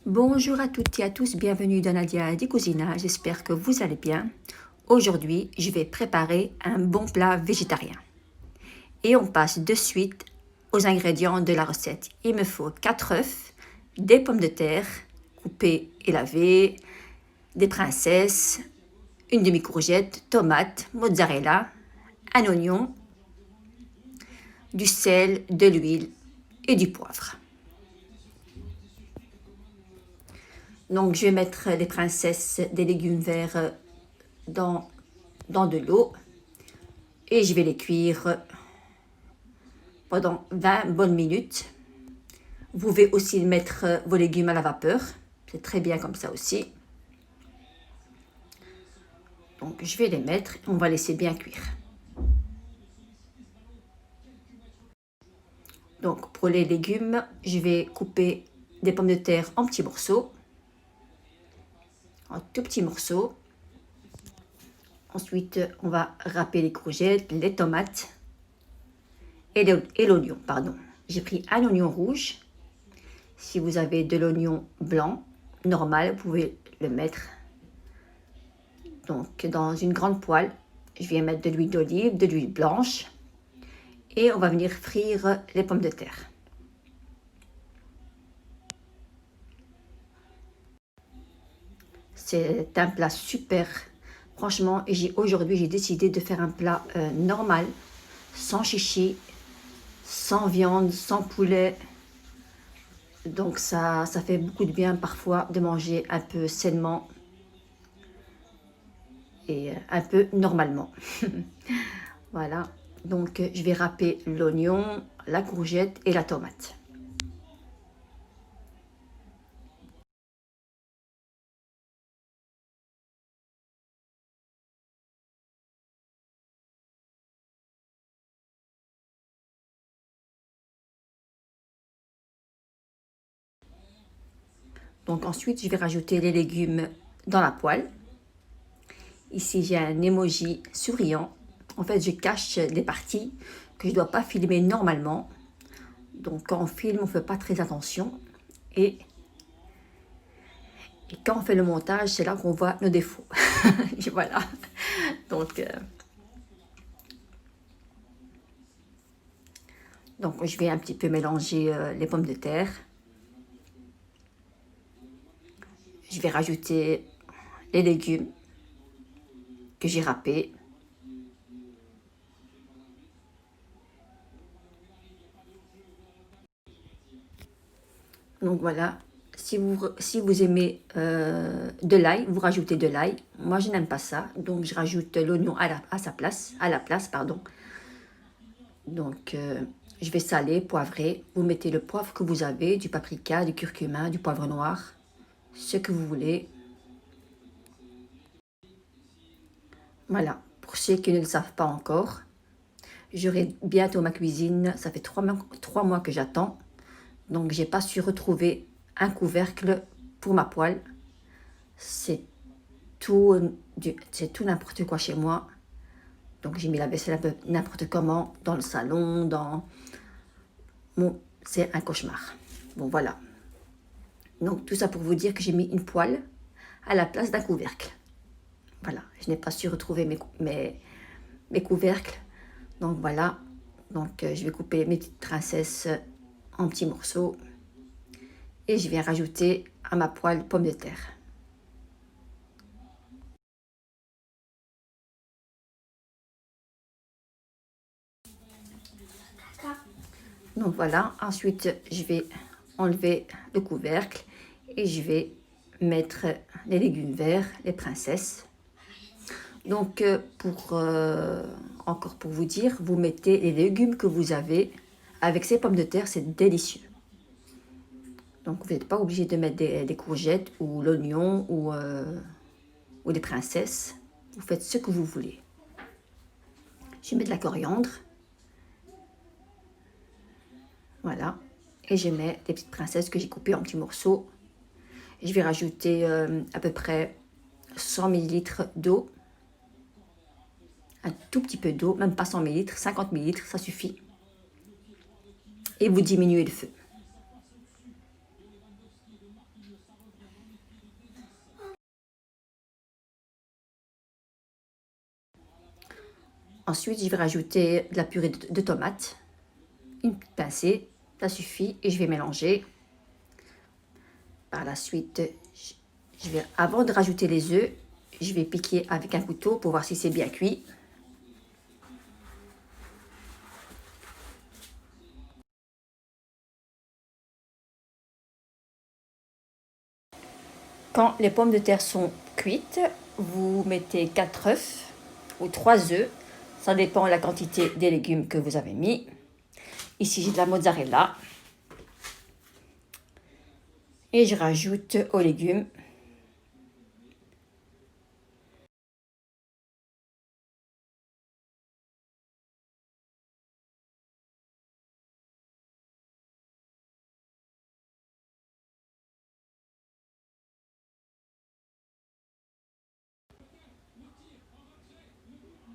Bonjour à toutes et à tous, bienvenue dans Nadia des Cousina, j'espère que vous allez bien. Aujourd'hui, je vais préparer un bon plat végétarien. Et on passe de suite aux ingrédients de la recette. Il me faut 4 œufs, des pommes de terre coupées et lavées, des princesses, une demi-courgette, tomate, mozzarella, un oignon, du sel, de l'huile et du poivre. Donc, je vais mettre les princesses des légumes verts dans de l'eau et je vais les cuire pendant 20 bonnes minutes. Vous pouvez aussi mettre vos légumes à la vapeur, c'est très bien comme ça aussi. Donc, je vais les mettre, on va laisser bien cuire. Donc, pour les légumes, je vais couper des pommes de terre en petits morceaux, en tout petits morceaux. Ensuite, on va râper les courgettes, les tomates et l'oignon, pardon. J'ai pris un oignon rouge. Si vous avez de l'oignon blanc, normal, vous pouvez le mettre. Donc, dans une grande poêle, je vais mettre de l'huile d'olive, de l'huile blanche. Et on va venir frire les pommes de terre. C'est un plat super. Franchement, aujourd'hui, j'ai décidé de faire un plat normal, sans chichi, sans viande, sans poulet. Donc ça fait beaucoup de bien parfois de manger un peu sainement et un peu normalement. Voilà, donc je vais râper l'oignon, la courgette et la tomate. Donc ensuite, je vais rajouter les légumes dans la poêle. Ici, j'ai un emoji souriant. En fait, je cache des parties que je ne dois pas filmer normalement. Donc quand on filme, on ne fait pas très attention. Et quand on fait le montage, c'est là qu'on voit nos défauts. Et voilà. Donc je vais un petit peu mélanger les pommes de terre. Je vais rajouter les légumes que j'ai râpés. Donc voilà, si vous aimez de l'ail, vous rajoutez de l'ail. Moi, je n'aime pas ça, donc je rajoute l'oignon à la place, pardon. Donc, je vais saler, poivrer. Vous mettez le poivre que vous avez, du paprika, du curcuma, du poivre noir, ce que vous voulez. Voilà, pour ceux qui ne le savent pas encore, j'aurai bientôt ma cuisine. Ça fait 3 mois que j'attends. Donc, j'ai pas su retrouver un couvercle pour ma poêle. C'est tout n'importe quoi chez moi. Donc, j'ai mis la vaisselle un peu n'importe comment dans le salon, Bon, c'est un cauchemar. Bon, voilà. Donc, tout ça pour vous dire que j'ai mis une poêle à la place d'un couvercle. Voilà, je n'ai pas su retrouver mes couvercles. Donc, voilà. Donc, je vais couper mes petites princesses en petits morceaux. Et je viens rajouter à ma poêle pommes de terre. Donc voilà, ensuite je vais enlever le couvercle et je vais mettre les légumes verts, les princesses. Donc encore pour vous dire, vous mettez les légumes que vous avez avec ces pommes de terre, c'est délicieux. Donc vous n'êtes pas obligé de mettre des courgettes ou l'oignon ou des princesses. Vous faites ce que vous voulez. Je mets de la coriandre. Voilà. Et je mets des petites princesses que j'ai coupées en petits morceaux. Je vais rajouter à peu près 100 ml d'eau. Un tout petit peu d'eau, même pas 100 ml, 50 ml, ça suffit. Et vous diminuez le feu. Ensuite, je vais rajouter de la purée de tomates, une petite pincée, ça suffit, et je vais mélanger. Par la suite, avant de rajouter les œufs, je vais piquer avec un couteau pour voir si c'est bien cuit. Quand les pommes de terre sont cuites, vous mettez 4 œufs ou 3 œufs. Ça dépend de la quantité des légumes que vous avez mis. Ici, j'ai de la mozzarella. Et je rajoute aux légumes.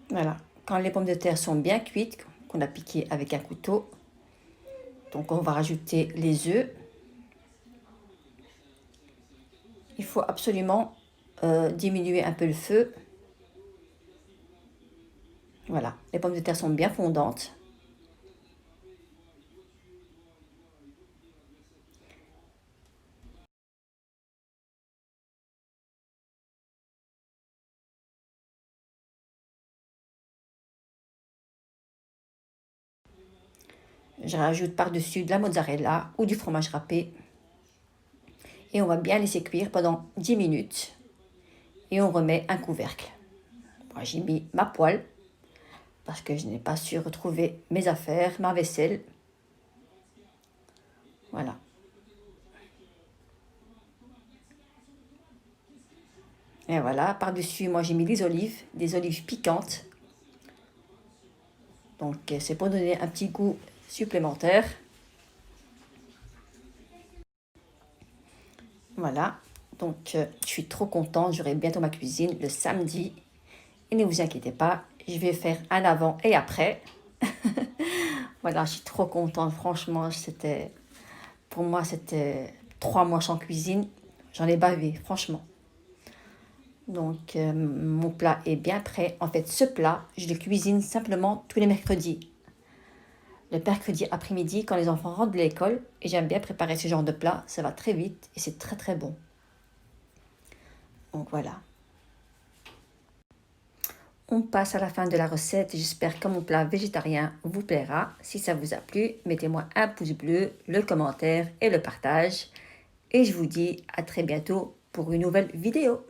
Voilà. Quand les pommes de terre sont bien cuites, qu'on a piquées avec un couteau, donc on va rajouter les œufs. Il faut absolument diminuer un peu le feu. Voilà, les pommes de terre sont bien fondantes. Je rajoute par-dessus de la mozzarella ou du fromage râpé. Et on va bien laisser cuire pendant 10 minutes. Et on remet un couvercle. Moi, j'ai mis ma poêle parce que je n'ai pas su retrouver mes affaires, ma vaisselle. Voilà. Et voilà, par-dessus, moi j'ai mis des olives piquantes. Donc c'est pour donner un petit goût supplémentaire. Voilà, donc je suis trop contente, j'aurai bientôt ma cuisine le samedi. Et ne vous inquiétez pas, je vais faire un avant et après. Voilà, je suis trop contente, franchement, pour moi c'était 3 mois sans cuisine. J'en ai bavé, franchement. Donc mon plat est bien prêt. En fait, ce plat, je le cuisine simplement tous les mercredis. Le mercredi après-midi, quand les enfants rentrent de l'école, et j'aime bien préparer ce genre de plat, ça va très vite et c'est très très bon. Donc voilà. On passe à la fin de la recette. J'espère que mon plat végétarien vous plaira. Si ça vous a plu, mettez-moi un pouce bleu, le commentaire et le partage. Et je vous dis à très bientôt pour une nouvelle vidéo.